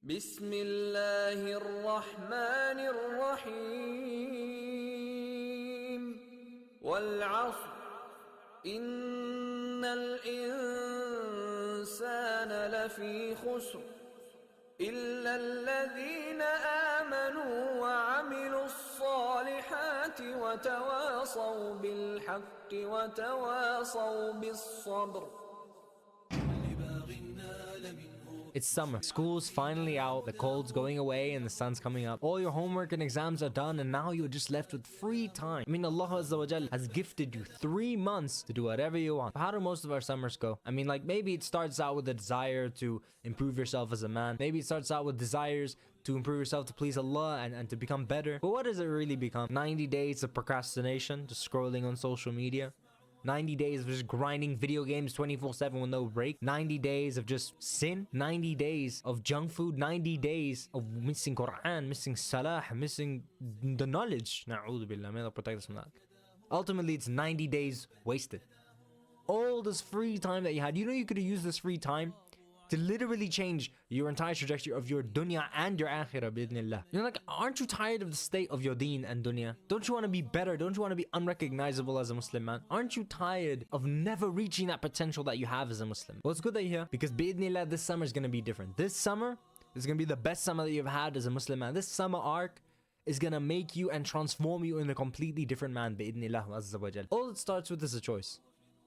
بسم الله الرحمن الرحيم والعصر إن الإنسان لفي خسر إلا الذين آمنوا وعملوا الصالحات وتواصوا بالحق وتواصوا بالصبر. It's summer. School's finally out, the cold's going away and the sun's coming up. All your homework and exams are done and now you're just left with free time. I mean, Allah Azza wa Jal has gifted you 3 months to do whatever you want. But how do most of our summers go? I mean, like, maybe it starts out with a desire to improve yourself as a man. Maybe it starts out with desires to improve yourself to please Allah and to become better. But what does it really become? 90 days of procrastination, just scrolling on social media. 90 days of just grinding video games 24/7 with no break. 90 days of just sin. 90 days of junk food. 90 days of missing Quran, missing Salah, missing the knowledge. Na'udhu billah, may Allah protect us from that. Ultimately, it's 90 days wasted. All this free time that you had, you know, you could have used this free time to literally change your entire trajectory of your dunya and your akhirah, bi'idhnillah. You know, like, aren't you tired of the state of your deen and dunya? Don't you want to be better? Don't you want to be unrecognizable as a Muslim man? Aren't you tired of never reaching that potential that you have as a Muslim? Well, it's good that you're here, because bi'idhnillah, this summer is going to be different. This summer is going to be the best summer that you've had as a Muslim man. This summer arc is going to make you and transform you in a completely different man, bi'idhnillah azza wa jal. All it starts with is a choice.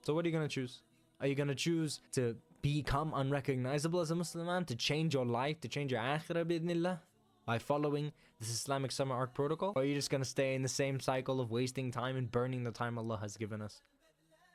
So what are you going to choose? Are you going to choose to become unrecognizable as a Muslim man, to change your life, to change your akhirah bi'idhnillah, by following this Islamic Summer Arc protocol? Or are you just going to stay in the same cycle of wasting time and burning the time Allah has given us?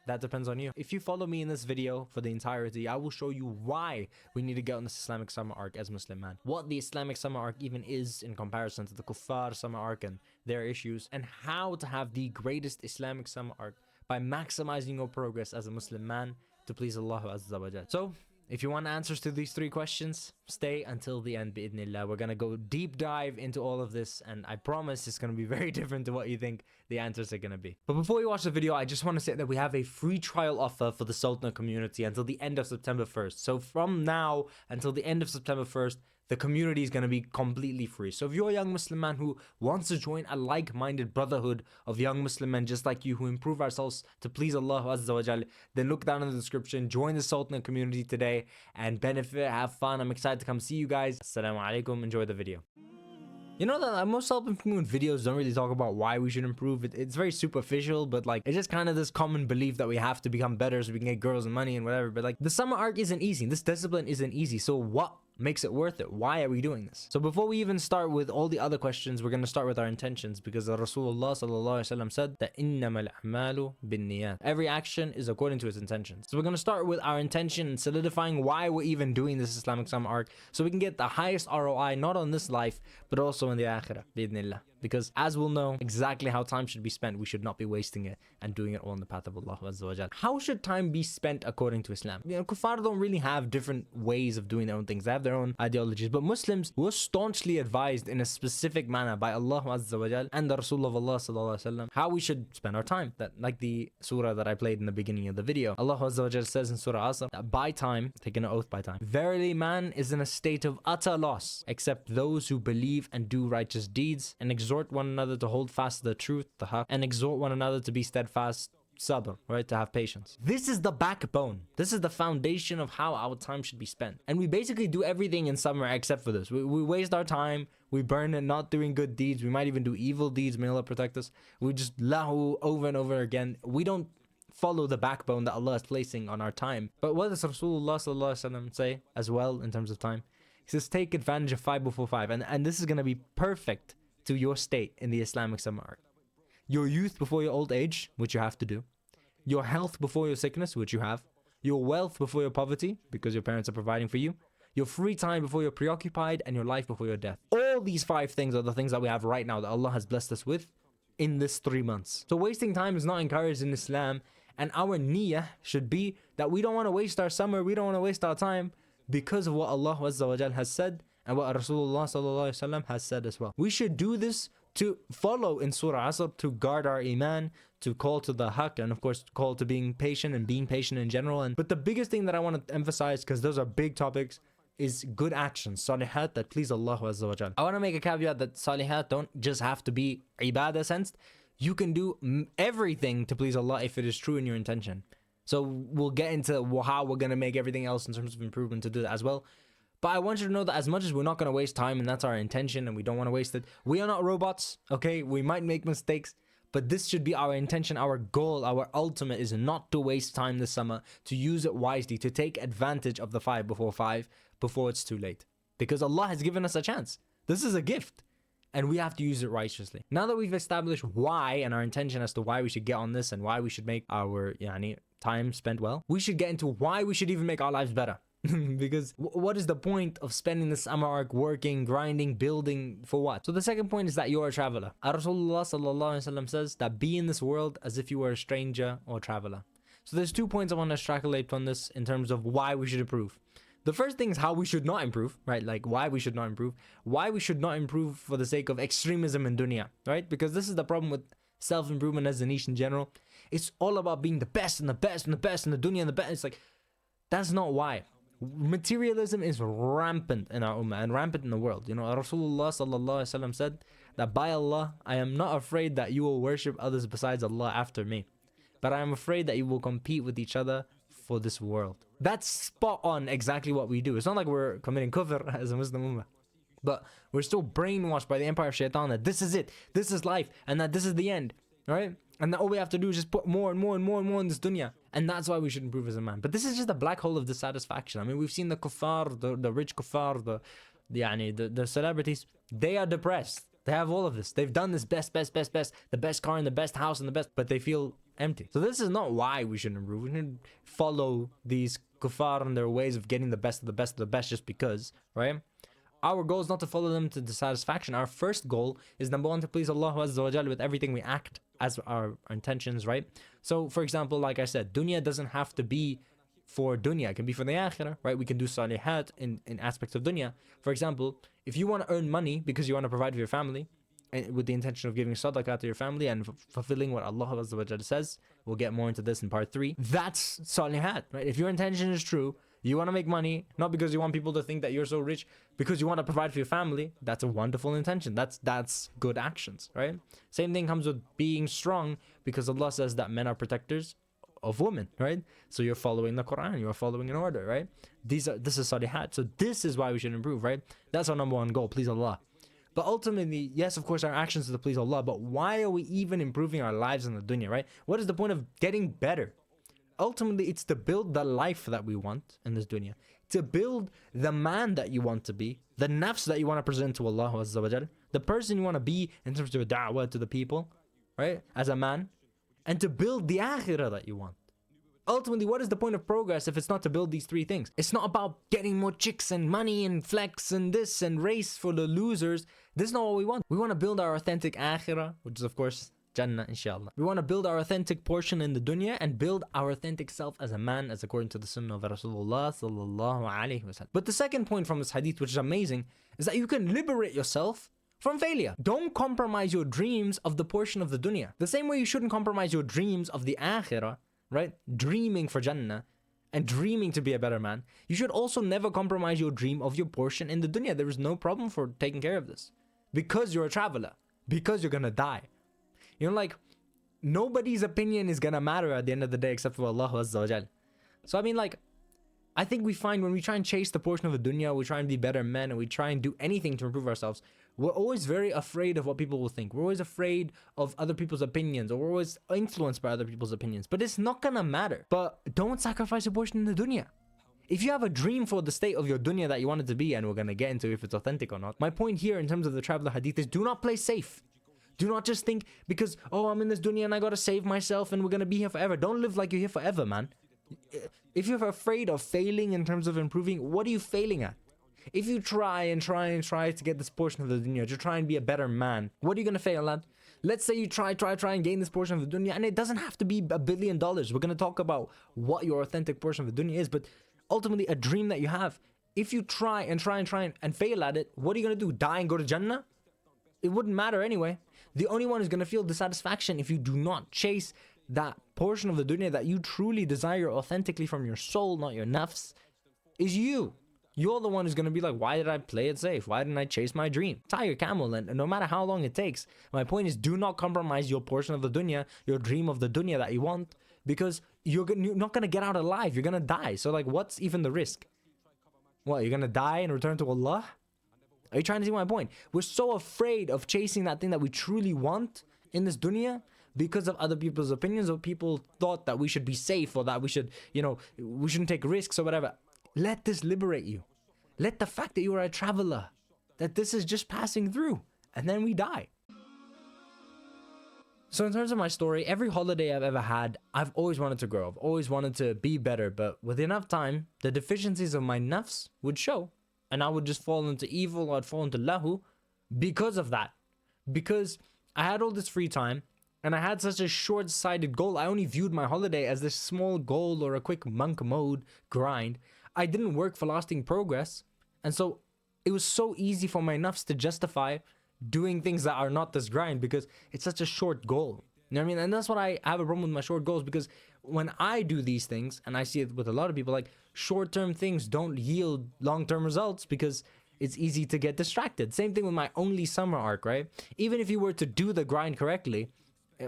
That depends on you. If you follow me in this video for the entirety, I will show you why we need to get on this Islamic Summer Arc as Muslim man. What the Islamic Summer Arc even is in comparison to the Kuffar Summer Arc and their issues, and how to have the greatest Islamic Summer Arc by maximizing your progress as a Muslim man to please Allah Azza wa Jal. So, if you want answers to these 3 questions, stay until the end, bi'idhnillah. We're gonna go deep dive into all of this, and I promise it's gonna be very different to what you think the answers are gonna be. But before you watch the video, I just want to say that we have a free trial offer for the Sultan community until the end of September 1st. So from now until the end of September 1st, the community is going to be completely free. So if you're a young Muslim man who wants to join a like-minded brotherhood of young Muslim men just like you, who improve ourselves to please Allah Azza wa Jal, then look down in the description, join the Sultan community today and benefit, have fun. I'm excited to come see you guys. Assalamu alaikum, enjoy the video. You know that most self-improvement videos don't really talk about why we should improve. It's very superficial, but like, it's just kind of this common belief that we have to become better so we can get girls and money and whatever. But like, the summer arc isn't easy. This discipline isn't easy. So what makes it worth it? Why are we doing this? So before we even start with all the other questions, we're going to start with our intentions, because Rasulullah sallallahu alaihi wasallam said that innamal a'malu binniyat. Every action is according to its intentions. So we're going to start with our intention and solidifying why we're even doing this Islamic Summer Arc, so we can get the highest ROI, not on this life, but also in the akhirah, bi'idhnillah. Because as we'll know exactly how time should be spent, we should not be wasting it and doing it all in the path of Allah Azza wa Jal. How should time be spent according to Islam? You know, Kuffar don't really have different ways of doing their own things. They have their own ideologies. But Muslims were staunchly advised in a specific manner by Allah Azza wa Jal and the Rasul of Allah sallallahu alaihi wasallam how we should spend our time. That, like the surah that I played in the beginning of the video, Allah Azza wa Jal says in Surah Asr that by time, taking an oath by time, verily man is in a state of utter loss, except those who believe and do righteous deeds and exhort one another to hold fast to the truth, the haqq, and exhort one another to be steadfast, sabr, right, to have patience. This is the backbone. This is the foundation of how our time should be spent. And we basically do everything in summer except for this. We waste our time, we burn it not doing good deeds, we might even do evil deeds, may Allah protect us. We just lahu over and over again. We don't follow the backbone that Allah is placing on our time. But what does Rasulullah sallallahu alaihi wasallam say as well in terms of time? He says, take advantage of 5 before 5. And this is going to be perfect to your state in the Islamic Summer Arc. Your youth before your old age, which you have to do. Your health before your sickness, which you have. Your wealth before your poverty, because your parents are providing for you. Your free time before you're preoccupied, and your life before your death. All these 5 things are the things that we have right now that Allah has blessed us with in this 3 months. So wasting time is not encouraged in Islam, and our niyyah should be that we don't want to waste our summer, we don't want to waste our time because of what Allah Azza wa Jal has said and what Rasulullah sallallahu alaihi wasallam has said as well. We should do this to follow in Surah Asr, to guard our iman, to call to the haqq, and of course call to being patient and being patient in general. But the biggest thing that I want to emphasize, because those are big topics, is good actions, salihat that please Allah Azza wa Jal. I want to make a caveat that salihat don't just have to be ibadah sensed. You can do everything to please Allah if it is true in your intention. So we'll get into how we're going to make everything else in terms of improvement to do that as well. But I want you to know that as much as we're not going to waste time, and that's our intention, and we don't want to waste it, we are not robots, okay? We might make mistakes, but this should be our intention, our goal, our ultimate is not to waste time this summer, to use it wisely, to take advantage of the 5 before it's too late. Because Allah has given us a chance. This is a gift. And we have to use it righteously. Now that we've established why and our intention as to why we should get on this and why we should make our time spent well, we should get into why we should even make our lives better. Because what is the point of spending the summer arc working, grinding, building, for what? So the second point is that you're a traveler. Rasulullah sallallahu alaihi wasallam says that be in this world as if you were a stranger or a traveler. So there's 2 points I want to extrapolate from this in terms of why we should improve. The first thing is how we should not improve, right? Like why we should not improve. Why we should not improve for the sake of extremism in dunya, right? Because this is the problem with self-improvement as a niche in general. It's all about being the best and the best and the best and the dunya and the best. It's like, that's not why. Materialism is rampant in our ummah and rampant in the world. You know, Rasulullah sallallahu alaihi wasallam said that by Allah, I am not afraid that you will worship others besides Allah after me, but I am afraid that you will compete with each other for this world. That's spot on exactly what we do. It's not like we're committing kufr as a Muslim ummah, but we're still brainwashed by the empire of shaitan that this is it, this is life, and that this is the end, right? And that all we have to do is just put more and more and more and more in this dunya. And that's why we should improve as a man. But this is just a black hole of dissatisfaction. I mean, we've seen the kuffar, the rich kuffar, the celebrities, they are depressed. They have all of this. They've done this best, the best car and the best house and the best, but they feel empty. So this is not why we should improve. We shouldn't follow these kuffar and their ways of getting the best of the best of the best just because, right? Our goal is not to follow them to dissatisfaction. Our first goal is number 1 to please Allah Azza wa Jal with everything we act as our intentions, right? So for example, like I said, dunya doesn't have to be for dunya. It can be for the akhirah, right? We can do salihat in aspects of dunya. For example, if you want to earn money because you want to provide for your family, and with the intention of giving sadaqah to your family and fulfilling what Allah Azza wa Jal says, we'll get more into this in part 3. That's salihat, right? If your intention is true, you want to make money, not because you want people to think that you're so rich, because you want to provide for your family, that's a wonderful intention. That's good actions, right? Same thing comes with being strong, because Allah says that men are protectors of women, right? So you're following the Quran, you're following an order, right? This is salihat. So this is why we should improve, right? That's our number 1 goal, please Allah. But ultimately, yes, of course, our actions are to please Allah, but why are we even improving our lives in the dunya, right? What is the point of getting better? Ultimately, it's to build the life that we want in this dunya, to build the man that you want to be, the nafs that you want to present to Allah Azza wa Jal, the person you want to be in terms of your da'wah to the people, right, as a man, and to build the akhirah that you want. Ultimately, what is the point of progress if it's not to build these 3 things? It's not about getting more chicks and money and flex and this and race for the losers. This is not what we want. We want to build our authentic akhirah, which is of course Jannah, inshallah. We want to build our authentic portion in the dunya and build our authentic self as a man, as according to the sunnah of Rasulullah sallallahu alaihi wasallam. But the second point from this hadith, which is amazing, is that you can liberate yourself from failure. Don't compromise your dreams of the portion of the dunya. The same way you shouldn't compromise your dreams of the akhirah, right? Dreaming for Jannah and dreaming to be a better man. You should also never compromise your dream of your portion in the dunya. There is no problem for taking care of this. Because you're a traveler. Because you're gonna die. You know, like, nobody's opinion is gonna matter at the end of the day except for Allah Azza wa Jal. So I mean, like, I think we find when we try and chase the portion of the dunya, we try and be better men, and we try and do anything to improve ourselves, we're always very afraid of what people will think. We're always afraid of other people's opinions, or we're always influenced by other people's opinions. But it's not gonna matter. But don't sacrifice your portion in the dunya. If you have a dream for the state of your dunya that you want it to be, and we're gonna get into if it's authentic or not, my point here in terms of the traveler hadith is do not play safe. Do not just think because, oh, I'm in this dunya and I gotta save myself and we're gonna be here forever. Don't live like you're here forever, man. If you're afraid of failing in terms of improving, what are you failing at? If you try to get this portion of the dunya, to try and be a better man, what are you gonna fail at? Let's say you try and gain this portion of the dunya, and it doesn't have to be $1 billion. We're gonna talk about what your authentic portion of the dunya is, but ultimately a dream that you have. If you try and fail at it, what are you gonna do? Die and go to Jannah? It wouldn't matter anyway. The only one who's gonna feel dissatisfaction if you do not chase that portion of the dunya that you truly desire authentically from your soul, not your nafs, is you. You're the one who's going to be like, why did I play it safe? Why didn't I chase my dream? Tie your camel, and no matter how long it takes. My point is, do not compromise your portion of the dunya, your dream of the dunya that you want, because you're not going to get out alive. You're going to die. So like, what's even the risk? What, you're going to die and return to Allah? Are you trying to see my point? We're so afraid of chasing that thing that we truly want in this dunya because of other people's opinions, or people thought that we should be safe, or that we should, we shouldn't take risks or whatever. Let this liberate you. Let the fact that you are a traveler, that this is just passing through, and then we die. So in terms of my story, every holiday I've ever had, I've always wanted to grow. I've always wanted to be better, but with enough time, the deficiencies of my nafs would show, and I would just fall into evil, or I'd fall into lahu because of that. Because I had all this free time, and I had such a short-sighted goal. I only viewed my holiday as this small goal or a quick monk mode grind. I didn't work for lasting progress, and so it was so easy for my nafs to justify doing things that are not this grind because it's such a short goal. You know what I mean? And that's what I have a problem with my short goals, because when I do these things, and I see it with a lot of people, like short-term things don't yield long-term results because it's easy to get distracted. Same thing with my only summer arc, right? Even if you were to do the grind correctly,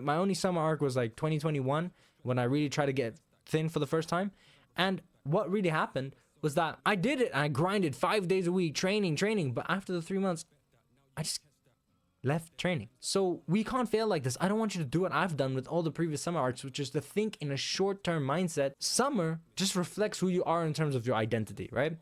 my only summer arc was like 2021 when I really tried to get thin for the first time. And what really happened was that I did it. I grinded 5 days a week, training. But after the 3 months, I just left training. So we can't fail like this. I don't want you to do what I've done with all the previous summer arcs, which is to think in a short-term mindset. Summer just reflects who you are in terms of your identity, right?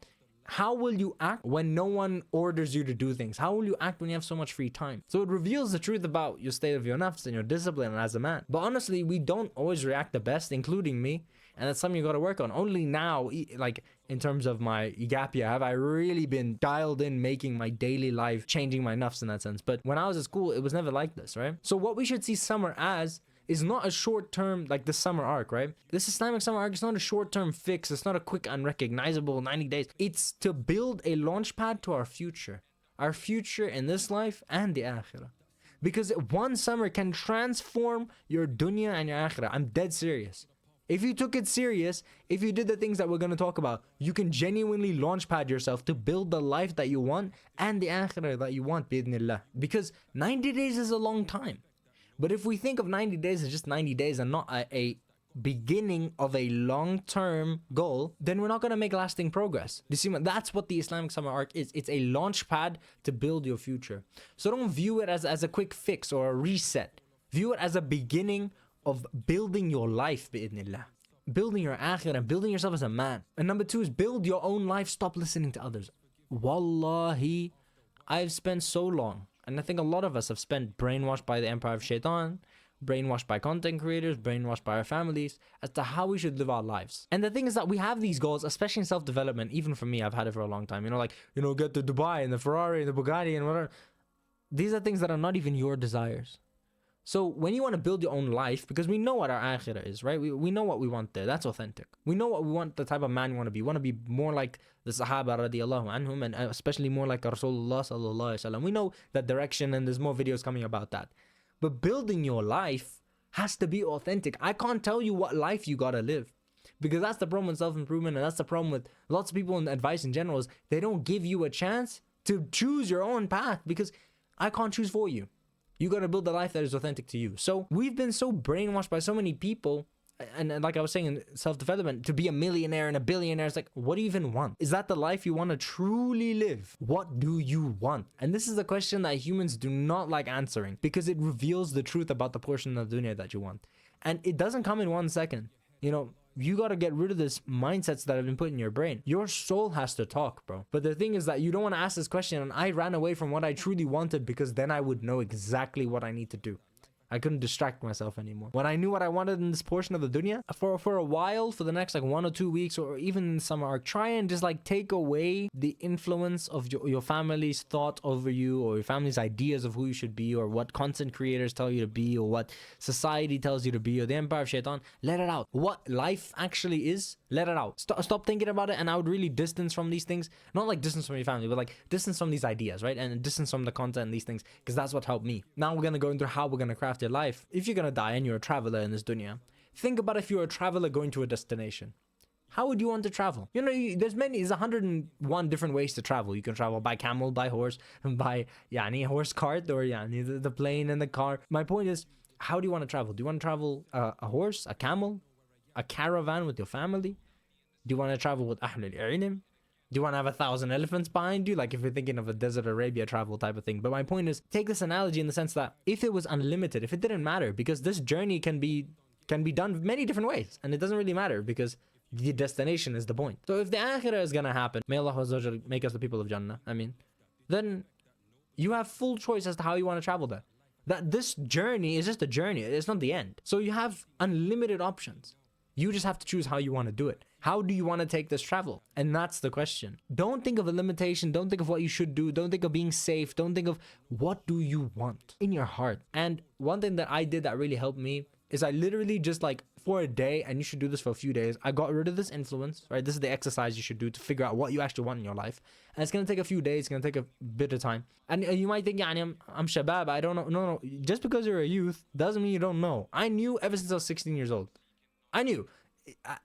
How will you act when no one orders you to do things? How will you act when you have so much free time? So it reveals the truth about your state of your nafs and your discipline as a man. But honestly, we don't always react the best, including me. And that's something you got to work on. Only now, like in terms of my gap year, have I really been dialed in making my daily life, changing my nafs in that sense. But when I was at school, it was never like this, right? So what we should see summer as is not a short-term, like the summer arc, right? This Islamic summer arc is not a short-term fix. It's not a quick, unrecognizable 90 days. It's to build a launch pad to our future in this life and the akhirah. Because one summer can transform your dunya and your akhirah. I'm dead serious. If you took it serious, if you did the things that we're going to talk about, you can genuinely launchpad yourself to build the life that you want and the akhirah that you want, bi'idhnillah. Because 90 days is a long time. But if we think of 90 days as just 90 days and not a beginning of a long-term goal, then we're not going to make lasting progress. You see, that's what the Islamic Summer Arc is. It's a launch pad to build your future. So don't view it as a quick fix or a reset. View it as a beginning of building your life, bi'idhnillah. Building your akhirah and building yourself as a man. And number 2 is build your own life. Stop listening to others. Wallahi, I've spent so long, and I think a lot of us have spent brainwashed by the empire of shaitan, brainwashed by content creators, brainwashed by our families as to how we should live our lives. And the thing is that we have these goals, especially in self-development. Even for me, I've had it for a long time. Get to Dubai and the Ferrari and the Bugatti and whatever. These are things that are not even your desires. So when you want to build your own life, because we know what our akhirah is, right? We know what we want there. That's authentic. We know what we want, the type of man you want to be. You want to be more like the Sahaba radiallahu anhum, and especially more like Rasulullah sallallahu alaihi wasallam. We know that direction, and there's more videos coming about that. But building your life has to be authentic. I can't tell you what life you gotta live, because that's the problem with self-improvement, and that's the problem with lots of people in advice in general, is they don't give you a chance to choose your own path, because I can't choose for you. You got to build a life that is authentic to you. So we've been so brainwashed by so many people. And like I was saying in self-development, to be a millionaire and a billionaire, it's like, what do you even want? Is that the life you want to truly live? What do you want? And this is a question that humans do not like answering, because it reveals the truth about the portion of dunya that you want. And it doesn't come in 1 second. You got to get rid of this mindsets that have been put in your brain. Your soul has to talk, bro. But the thing is that you don't want to ask this question, and I ran away from what I truly wanted, because then I would know exactly what I need to do. I couldn't distract myself anymore. When I knew what I wanted in this portion of the dunya, for a while, for the next 1 or 2 weeks, or even in summer arc, try and just take away the influence of your family's thought over you, or your family's ideas of who you should be, or what content creators tell you to be, or what society tells you to be, or the empire of shaitan. Let it out. What life actually is, let it out. Stop thinking about it. And I would really distance from these things. Not distance from your family, but distance from these ideas, right? And distance from the content and these things, because that's what helped me. Now we're going to go into how we're going to craft your life. If you're going to die and you're a traveler in this dunya, think about if you're a traveler going to a destination. How would you want to travel? You know, there's 101 different ways to travel. You can travel by camel, by horse, by a horse cart, or the plane and the car. My point is, how do you want to travel? Do you want to travel a horse, a camel, a caravan with your family? Do you want to travel with Ahlul Ilm? Do you want to have 1,000 elephants behind you? Like if you're thinking of a desert Arabia travel type of thing. But my point is, take this analogy in the sense that if it was unlimited, if it didn't matter, because this journey can be done many different ways, and it doesn't really matter because the destination is the point. So if the akhirah is going to happen, may Allah Azza wa Jal make us the people of Jannah, then you have full choice as to how you want to travel there. That this journey is just a journey, it's not the end. So you have unlimited options. You just have to choose how you want to do it. How do you want to take this travel? And that's the question. Don't think of a limitation. Don't think of what you should do. Don't think of being safe. Don't think of what do you want in your heart. And one thing that I did that really helped me is I literally just like for a day, and you should do this for a few days, I got rid of this influence, right? This is the exercise you should do to figure out what you actually want in your life. And it's going to take a few days. It's going to take a bit of time. And you might think, I'm shabab, I don't know. No. Just because you're a youth doesn't mean you don't know. I knew ever since I was 16 years old. I knew,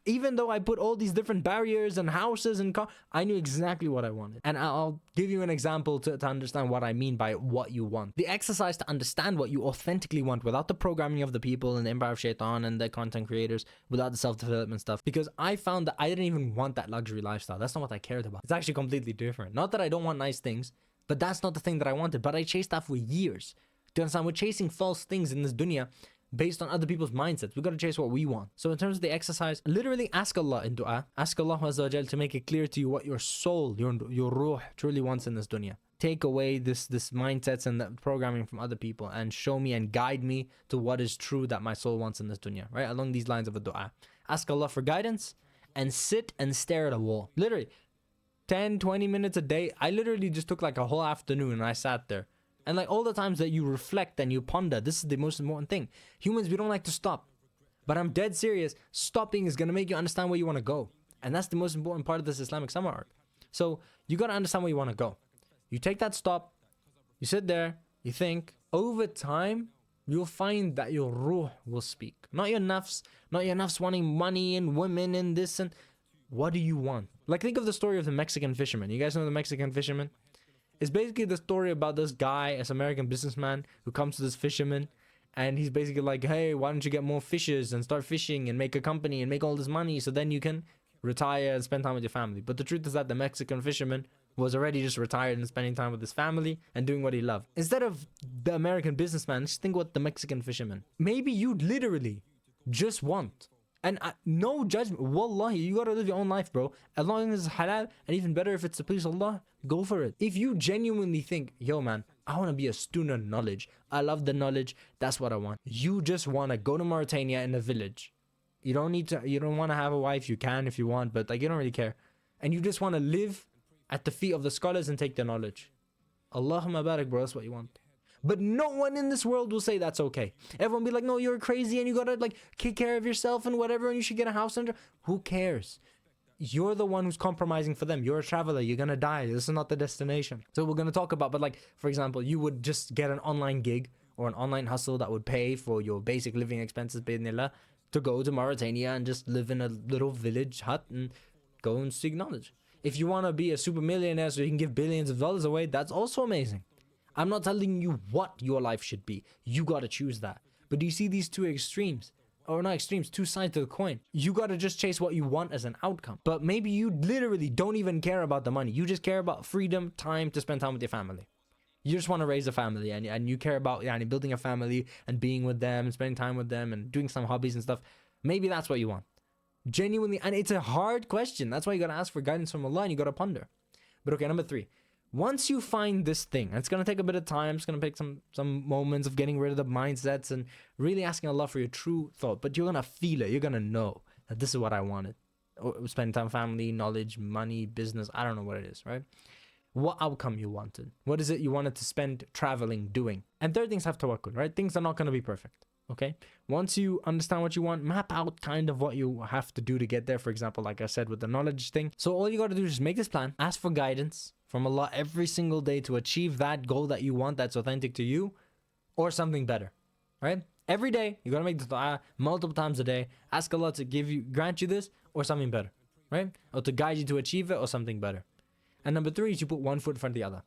even though I put all these different barriers and houses and cars, I knew exactly what I wanted. And I'll give you an example to understand what I mean by what you want. The exercise to understand what you authentically want without the programming of the people and the empire of shaitan and the content creators, without the self-development stuff. Because I found that I didn't even want that luxury lifestyle. That's not what I cared about. It's actually completely different. Not that I don't want nice things, but that's not the thing that I wanted. But I chased that for years. Do you understand? We're chasing false things in this dunya based on other people's mindsets. We got to chase what we want. So in terms of the exercise, literally ask Allah in dua. Ask Allah Azza wa Jal to make it clear to you what your soul, your ruh truly wants in this dunya. Take away this mindsets and the programming from other people and show me and guide me to what is true that my soul wants in this dunya. Right? Along these lines of a dua. Ask Allah for guidance and sit and stare at a wall. Literally 10, 20 minutes a day. I literally just took like a whole afternoon and I sat there. And like all the times that you reflect and you ponder, this is the most important thing. Humans, we don't like to stop. But I'm dead serious. Stopping is going to make you understand where you want to go. And that's the most important part of this Islamic Summer Arc. So you got to understand where you want to go. You take that stop. You sit there. You think. Over time, you'll find that your ruh will speak. Not your nafs. Not your nafs wanting money and women and this and... What do you want? Like think of the story of the Mexican fisherman. You guys know the Mexican fisherman? It's basically the story about this guy, this American businessman who comes to this fisherman and he's basically like, hey, why don't you get more fishes and start fishing and make a company and make all this money so then you can retire and spend time with your family. But the truth is that the Mexican fisherman was already just retired and spending time with his family and doing what he loved. Instead of the American businessman, just think what the Mexican fisherman. Maybe you literally just want. And no judgment. Wallahi, you gotta live your own life, bro. As long as it's halal, and even better if it's to please Allah, go for it. If you genuinely think, yo man, I want to be a student of knowledge. I love the knowledge. That's what I want. You just want to go to Mauritania in a village. You don't want to have a wife. You can if you want, but like you don't really care. And you just want to live at the feet of the scholars and take their knowledge. Allahumma barak, bro. That's what you want. But no one in this world will say that's okay. Everyone will be like, no, you're crazy and you gotta like take care of yourself and whatever and you should get a house under. Who cares? You're the one who's compromising for them. You're a traveler. You're gonna die. This is not the destination. So we're gonna talk about, but like, for example, you would just get an online gig or an online hustle that would pay for your basic living expenses, bi'idhnillah, to go to Mauritania and just live in a little village hut and go and seek knowledge. If you wanna be a super millionaire so you can give billions of dollars away, that's also amazing. I'm not telling you what your life should be. You gotta choose that. But do you see these two extremes? Or not extremes, two sides to the coin. You gotta just chase what you want as an outcome. But maybe you literally don't even care about the money. You just care about freedom, time to spend time with your family. You just want to raise a family and you care about building a family and being with them and spending time with them and doing some hobbies and stuff. Maybe that's what you want. Genuinely, and it's a hard question. That's why you gotta ask for guidance from Allah and you gotta ponder. But okay, number 3. Once you find this thing, and it's going to take a bit of time, it's going to take some moments of getting rid of the mindsets and really asking Allah for your true thought, but you're going to feel it. You're going to know that this is what I wanted. Spending time with family, knowledge, money, business, I don't know what it is, right? What outcome you wanted. What is it you wanted to spend traveling doing? And third things have tawakkul, right? Things are not going to be perfect, okay? Once you understand what you want, map out kind of what you have to do to get there. For example, like I said with the knowledge thing. So all you got to do is just make this plan, ask for guidance from Allah every single day to achieve that goal that you want that's authentic to you or something better, right? Every day, you got to make the dua multiple times a day. Ask Allah to grant you this or something better. right? Or to guide you to achieve it or something better. And number 3 is you put one foot in front of the other.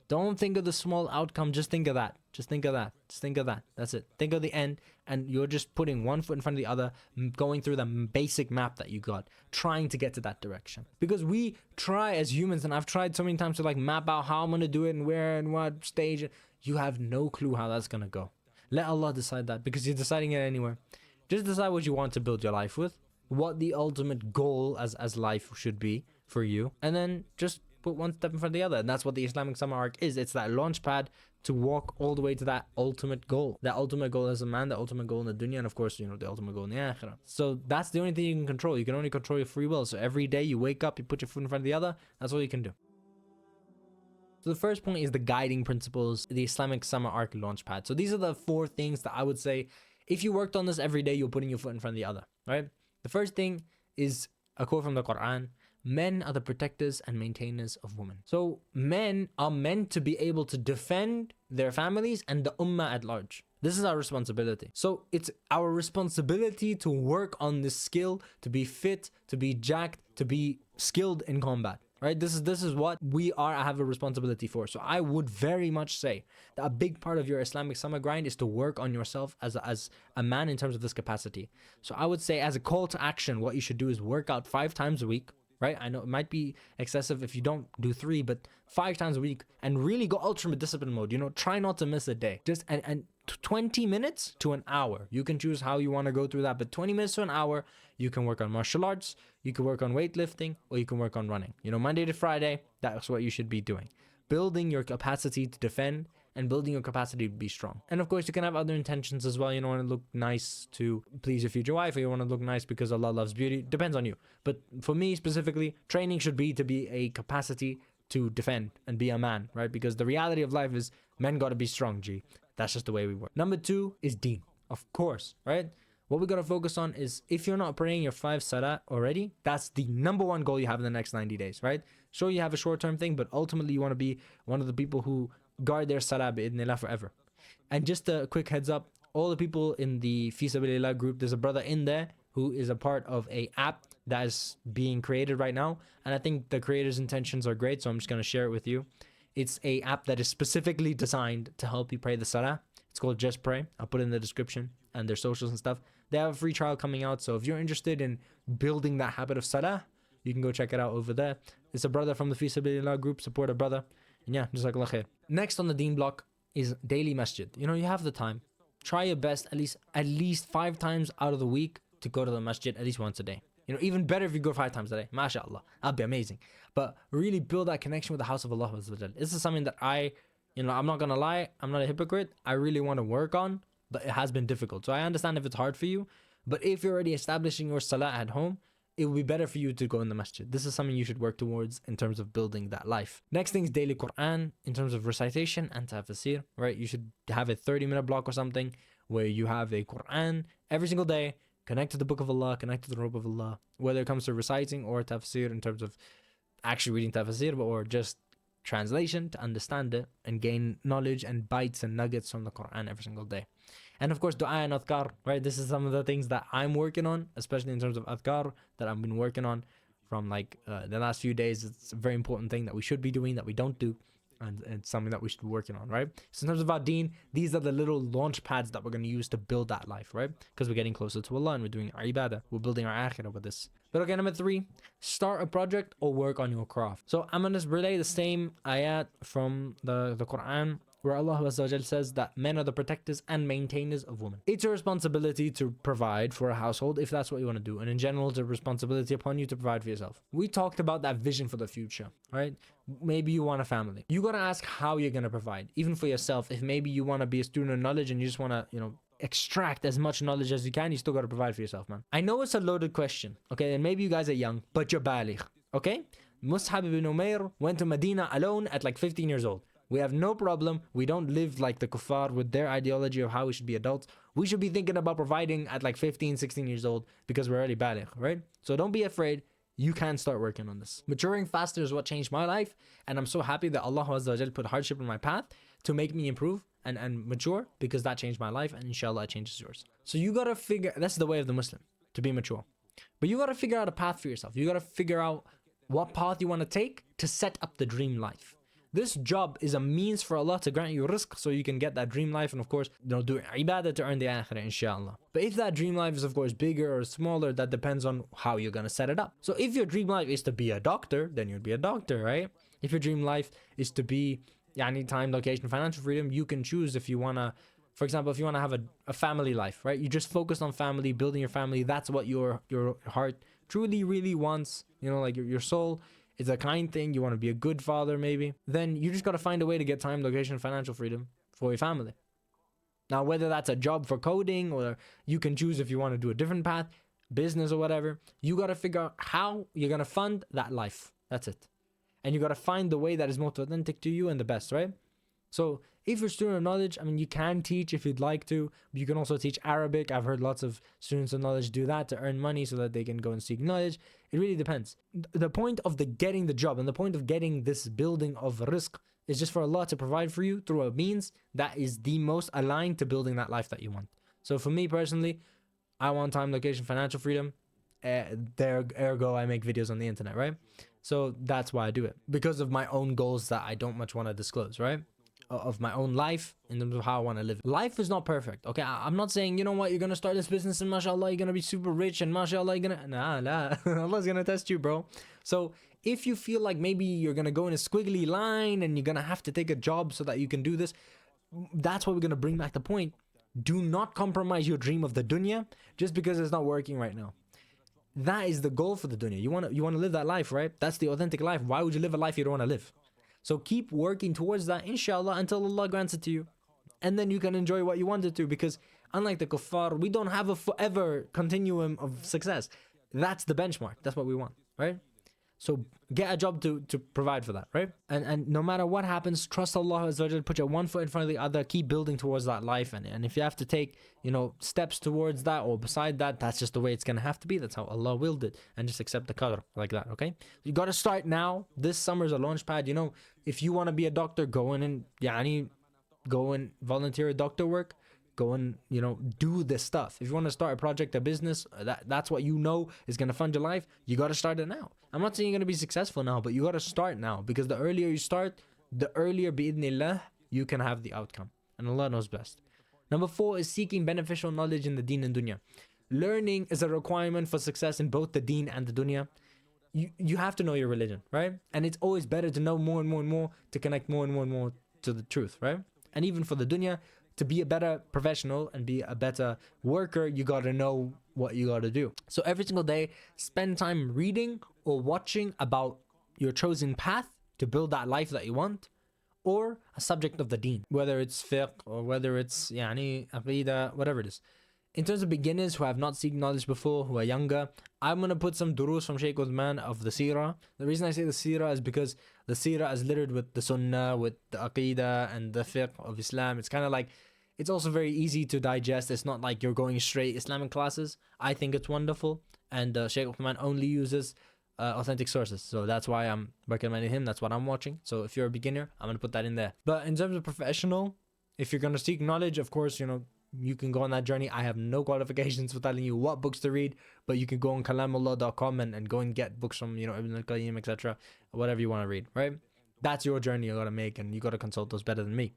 Don't think of the small outcome, just think of that. Just think of that. Just think of that. That's it. Think of the end, and you're just putting one foot in front of the other, going through the basic map that you got, trying to get to that direction. Because we try as humans, and I've tried so many times to like map out how I'm going to do it and where and what stage. You have no clue how that's going to go. Let Allah decide that, because you're deciding it anywhere. Just decide what you want to build your life with, what the ultimate goal as life should be for you, and then just put one step in front of the other. And that's what the Islamic Summer Arc is. It's that launch pad to walk all the way to that ultimate goal. That ultimate goal as a man, the ultimate goal in the dunya, and of course, you know, the ultimate goal in the akhirah. So that's the only thing you can control. You can only control your free will. So every day you wake up, you put your foot in front of the other. That's all you can do. So the first point is the guiding principles, the Islamic Summer Arc launch pad. So these are the 4 things that I would say, if you worked on this every day, you're putting your foot in front of the other, right? The first thing is a quote from the Quran: men are the protectors and maintainers of women. So men are meant to be able to defend their families and the ummah at large. This is our responsibility. So it's our responsibility to work on this skill, to be fit, to be jacked, to be skilled in combat, right? This is what we are, I have a responsibility for. So I would very much say that a big part of your Islamic summer grind is to work on yourself as a man in terms of this capacity. So I would say, as a call to action, what you should do is work out 5 times a week. Right? I know it might be excessive if you don't do 3, but 5 times a week, and really go ultimate discipline mode. You know, try not to miss a day. Just and 20 minutes to an hour. You can choose how you want to go through that, but 20 minutes to an hour, you can work on martial arts, you can work on weightlifting, or you can work on running. You know, Monday to Friday, that's what you should be doing. Building your capacity to defend and building your capacity to be strong. And of course, you can have other intentions as well. You don't want to look nice to please your future wife, or you want to look nice because Allah loves beauty. Depends on you. But for me specifically, training should be to be a capacity to defend and be a man, right? Because the reality of life is men got to be strong, G. That's just the way we work. Number 2 is deen, of course, right? What we got to focus on is, if you're not praying your 5 salah already, that's the number 1 goal you have in the next 90 days, right? Sure, you have a short-term thing, but ultimately you want to be one of the people who guard their salah bi'idhnillah forever. And just a quick heads up, all the people in the Fi Sabilillah group, there's a brother in there who is a part of a app that is being created right now, and I think the creator's intentions are great, so I'm just going to share it with you. It's a app that is specifically designed to help you pray the salah. It's called Just Pray. I'll put it in the description, and their socials and stuff. They have a free trial coming out, so if you're interested in building that habit of salah, you can go check it out over there. It's a brother from the Fi Sabilillah group. Support a brother. And yeah, jazakallah khair. Next on the deen block is daily masjid. You know, you have the time. Try your best at least 5 times out of the week to go to the masjid at least once a day. You know, even better if you go 5 times a day. MashaAllah. That'd be amazing. But really build that connection with the house of Allah. This is something that I'm not going to lie, I'm not a hypocrite. I really want to work on, but it has been difficult. So I understand if it's hard for you. But if you're already establishing your salah at home, it would be better for you to go in the masjid. This is something you should work towards in terms of building that life. Next thing is daily Quran in terms of recitation and tafsir, right? You should have a 30-minute block or something where you have a Quran every single day, connect to the book of Allah, connect to the robe of Allah, whether it comes to reciting or tafsir in terms of actually reading tafsir, or just translation to understand it and gain knowledge and bites and nuggets from the Quran every single day. And of course, dua and adhkar, right? This is some of the things that I'm working on, especially in terms of adhkar that I've been working on from the last few days. It's a very important thing that we should be doing that we don't do. And it's something that we should be working on, right? So in terms of our deen, these are the little launch pads that we're going to use to build that life, right? Because we're getting closer to Allah and we're doing our ibadah. We're building our akhirah with this. But okay, number 3, start a project or work on your craft. So I'm going to relay the same ayat from the Quran, where Allah Azza wa Jal says that men are the protectors and maintainers of women. It's a responsibility to provide for a household if that's what you want to do. And in general, it's a responsibility upon you to provide for yourself. We talked about that vision for the future, right? Maybe you want a family. You got to ask how you're going to provide, even for yourself. If maybe you want to be a student of knowledge and you just want to, extract as much knowledge as you can, you still got to provide for yourself, man. I know it's a loaded question, okay? And maybe you guys are young, but you're baligh, okay? Mus'ab ibn Umair went to Medina alone at 15 years old. We have no problem. We don't live like the kuffar with their ideology of how we should be adults. We should be thinking about providing at 15, 16 years old because we're already baligh, right? So don't be afraid. You can start working on this. Maturing faster is what changed my life. And I'm so happy that Allah Azza wa Jal put hardship in my path to make me improve and mature, because that changed my life, and inshallah it changes yours. So you got to figure, that's the way of the Muslim, to be mature. But you got to figure out a path for yourself. You got to figure out what path you want to take to set up the dream life. This job is a means for Allah to grant you rizq so you can get that dream life, and of course, do ibadah to earn the akhirah, inshallah. But if that dream life is of course bigger or smaller, that depends on how you're going to set it up. So if your dream life is to be a doctor, then you'd be a doctor, right? If your dream life is to be time, location, financial freedom, you can choose if you want to, for example, if you want to have a family life, right? You just focus on family, building your family. That's what your heart truly, really wants, like your soul. It's a kind thing. You want to be a good father, maybe. Then you just got to find a way to get time, location, financial freedom for your family. Now, whether that's a job for coding, or you can choose if you want to do a different path, business or whatever, you got to figure out how you're going to fund that life. That's it. And you got to find the way that is most authentic to you and the best, right? So if you're a student of knowledge, you can teach if you'd like to. But you can also teach Arabic. I've heard lots of students of knowledge do that to earn money so that they can go and seek knowledge. It really depends. The point of getting the job and the point of getting this building of rizq is just for Allah to provide for you through a means that is the most aligned to building that life that you want. So for me personally, I want time, location, financial freedom. Ergo, I make videos on the internet, right? So that's why I do it. Because of my own goals that I don't much want to disclose, right? Of my own life in terms of how I want to live. Life is not perfect, okay? I'm not saying, you know what, you're going to start this business and mashallah, you're going to be super rich and mashallah, you're going to... Nah. Allah's going to test you, bro. So if you feel like maybe you're going to go in a squiggly line and you're going to have to take a job so that you can do this, that's why we're going to bring back the point. Do not compromise your dream of the dunya just because it's not working right now. That is the goal for the dunya. You want to live that life, right? That's the authentic life. Why would you live a life you don't want to live? So keep working towards that, inshallah, until Allah grants it to you. And then you can enjoy what you wanted to, because unlike the kuffar, we don't have a forever continuum of success. That's the benchmark. That's what we want, right? So get a job to provide for that, right? And no matter what happens, trust Allah Azza wa Jal, put your one foot in front of the other, keep building towards that life. And if you have to take, steps towards that or beside that, that's just the way it's going to have to be. That's how Allah willed it. And just accept the qadr like that, okay? You got to start now. This summer's a launch pad. If you want to be a doctor, go in and volunteer at doctor work. Go and, do this stuff. If you want to start a project, a business, that's what is going to fund your life, you got to start it now. I'm not saying you're going to be successful now, but you got to start now, because the earlier you start, the earlier, bi'idhnillah, you can have the outcome. And Allah knows best. Number 4 is seeking beneficial knowledge in the deen and dunya. Learning is a requirement for success in both the deen and the dunya. You have to know your religion, right? And it's always better to know more and more and more, to connect more and more and more to the truth, right? And even for the dunya, to be a better professional and be a better worker, you got to know what you got to do. So every single day, spend time reading or watching about your chosen path to build that life that you want, or a subject of the deen, whether it's fiqh or whether it's aqidah, whatever it is. In terms of beginners who have not seeked knowledge before, who are younger, I'm going to put some durus from Shaykh Uthman of the seerah. The reason I say the seerah is because the seerah is littered with the sunnah, with the aqidah and the fiqh of Islam. It's kind of like, it's also very easy to digest. It's not like you're going straight Islamic classes. I think it's wonderful. And Shaykh Uthman only uses authentic sources. So that's why I'm recommending him. That's what I'm watching. So if you're a beginner, I'm going to put that in there. But in terms of professional, if you're going to seek knowledge, of course, you can go on that journey. I have no qualifications for telling you what books to read, but you can go on kalamullah.com and go and get books from, Ibn al-Qayyim, etc. Whatever you want to read, right? That's your journey you got to make, and you got to consult those better than me.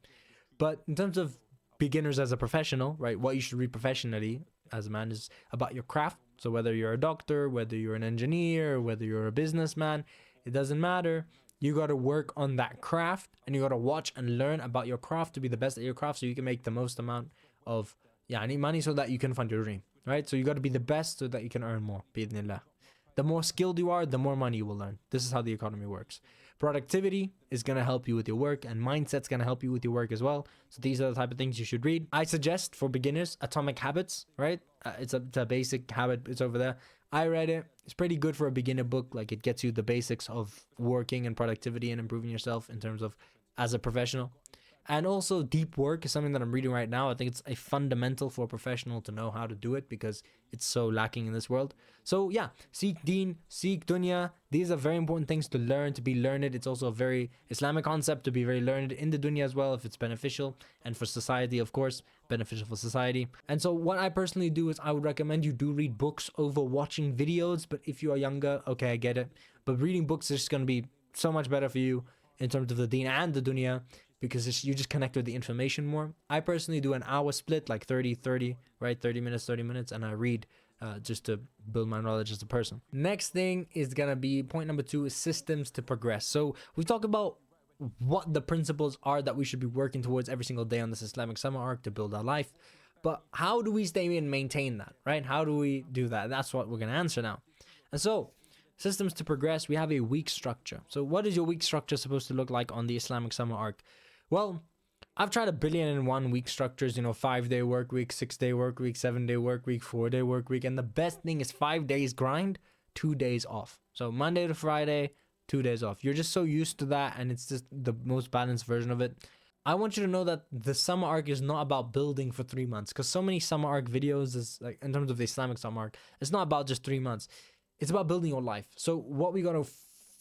But in terms of beginners as a professional, right, what you should read professionally as a man is about your craft. So whether you're a doctor, whether you're an engineer, whether you're a businessman, it doesn't matter. You got to work on that craft, and you got to watch and learn about your craft to be the best at your craft, so you can make the most amount of money so that you can fund your dream, right? So you got to be the best so that you can earn more, bi'idhnillah. The more skilled you are, the more money you will earn. This is how the economy works. Productivity is going to help you with your work, and mindset's going to help you with your work as well. So these are the type of things you should read. I suggest for beginners, Atomic Habits, right? It's a basic habit. It's over there. I read it. It's pretty good for a beginner book. Like, it gets you the basics of working and productivity and improving yourself in terms of as a professional. And also deep work is something that I'm reading right now. I think it's a fundamental for a professional to know how to do it because it's so lacking in this world. So yeah, seek deen, seek dunya. These are very important things to learn, to be learned. It's also a very Islamic concept to be very learned in the dunya as well if it's beneficial, and for society, of course, beneficial for society. And so what I personally do is I would recommend you do read books over watching videos. But if you are younger, okay, I get it. But reading books is just going to be so much better for you in terms of the deen and the dunya, because you just connect with the information more. I personally do an hour split, like 30, right? 30 minutes, and I read just to build my knowledge as a person. Next thing is gonna be point number 2 is systems to progress. So we talk about what the principles are that we should be working towards every single day on this Islamic Summer Arc to build our life. But how do we stay and maintain that, right? How do we do that? That's what we're gonna answer now. And so, systems to progress, we have a week structure. So what is your week structure supposed to look like on the Islamic Summer Arc? Well, I've tried 1,000,000,001 week structures, 5-day work week, 6-day work week, 7-day work week, 4-day work week. And the best thing is 5 days grind, 2 days off. So Monday to Friday, 2 days off. You're just so used to that, and it's just the most balanced version of it. I want you to know that the Summer Arc is not about building for 3 months, because so many Summer Arc videos is like, in terms of the Islamic Summer Arc, it's not about just 3 months. It's about building your life. So what we got to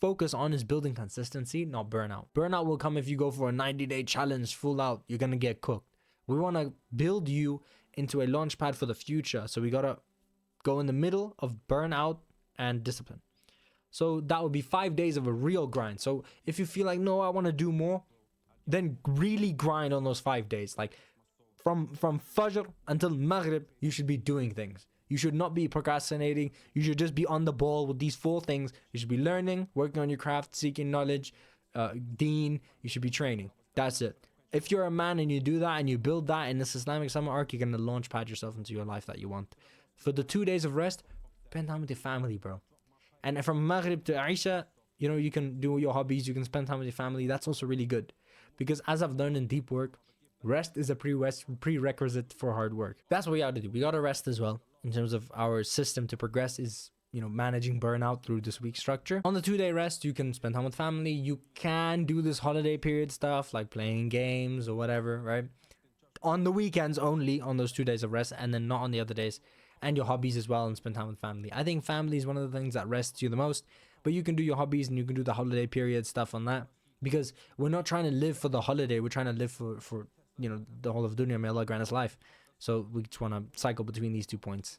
focus on is building consistency, not burnout. Burnout will come if you go for a 90-day challenge full out. You're going to get cooked. We want to build you into a launch pad for the future. So we got to go in the middle of burnout and discipline. So that would be 5 days of a real grind. So if you feel like, no, I want to do more, then really grind on those 5 days. Like from Fajr until Maghrib, you should be doing things. You should not be procrastinating. You should just be on the ball with these 4 things. You should be learning, working on your craft, seeking knowledge, deen. You should be training. That's it. If you're a man and you do that and you build that in this Islamic Summer Arc, you're going to launch pad yourself into your life that you want. For the 2 days of rest, spend time with your family, bro. And from Maghrib to Aisha, you can do your hobbies. You can spend time with your family. That's also really good. Because as I've learned in deep work, rest is a prerequisite for hard work. That's what we got to do. We got to rest as well. In terms of our system to progress is, managing burnout through this week structure. On the 2-day rest, you can spend time with family. You can do this holiday period stuff like playing games or whatever, right? On the weekends only, on those 2 days of rest, and then not on the other days. And your hobbies as well, and spend time with family. I think family is one of the things that rests you the most, but you can do your hobbies and you can do the holiday period stuff on that, because we're not trying to live for the holiday. We're trying to live for the whole of dunya. May Allah grant us life. So we just want to cycle between these 2 points.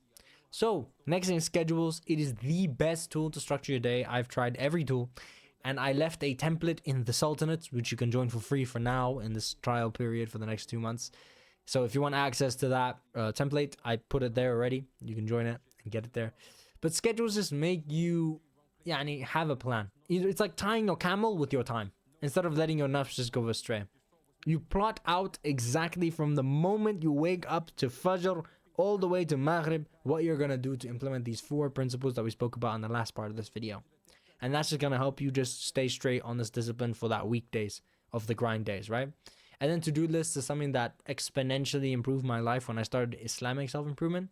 So next thing is schedules. It is the best tool to structure your day. I've tried every tool, and I left a template in the Sultanate, which you can join for free for now in this trial period for the next 2 months. So if you want access to that template, I put it there already. You can join it and get it there. But schedules just make you have a plan. It's like tying your camel with your time instead of letting your nafs just go astray. You plot out exactly from the moment you wake up to Fajr all the way to Maghrib what you're going to do to implement these 4 principles that we spoke about in the last part of this video. And that's just going to help you just stay straight on this discipline for that weekdays of the grind days, right? And then to-do lists is something that exponentially improved my life when I started Islamic self-improvement,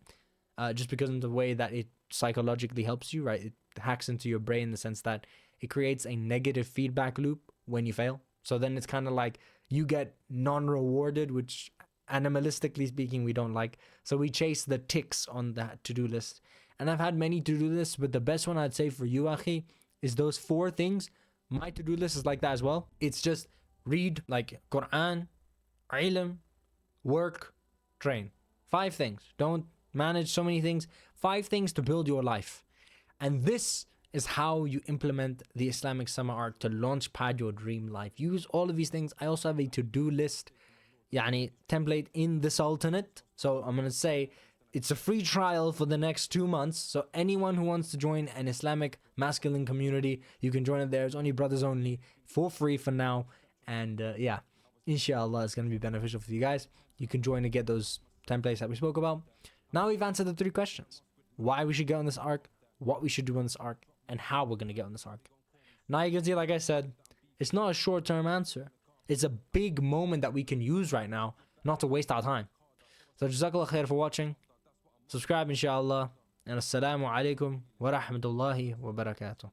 just because of the way that it psychologically helps you, right? It hacks into your brain in the sense that it creates a negative feedback loop when you fail. So then it's kind of like you get non-rewarded, which animalistically speaking, we don't like. So we chase the ticks on that to-do list. And I've had many to-do lists, but the best one I'd say for you, Akhi, is those 4 things. My to-do list is like that as well. It's just read like Quran, ilm, work, train. 5 things. Don't manage so many things. 5 things to build your life. And this is how you implement the Islamic Summer Arc to launch pad your dream life. Use all of these things. I also have a to-do list template in the Sultanate. So I'm going to say it's a free trial for the next 2 months. So anyone who wants to join an Islamic masculine community, you can join it there. It's only brothers only for free for now. And inshallah, it's going to be beneficial for you guys. You can join to get those templates that we spoke about. Now we've answered the 3 questions. Why we should get on this arc, what we should do on this arc, and how we're going to get on this arc. Now you can see, like I said, it's not a short-term answer. It's a big moment that we can use right now, not to waste our time. So jazakallah khair for watching. Subscribe inshallah. And assalamu alaikum wa rahmatullahi wa barakatuh.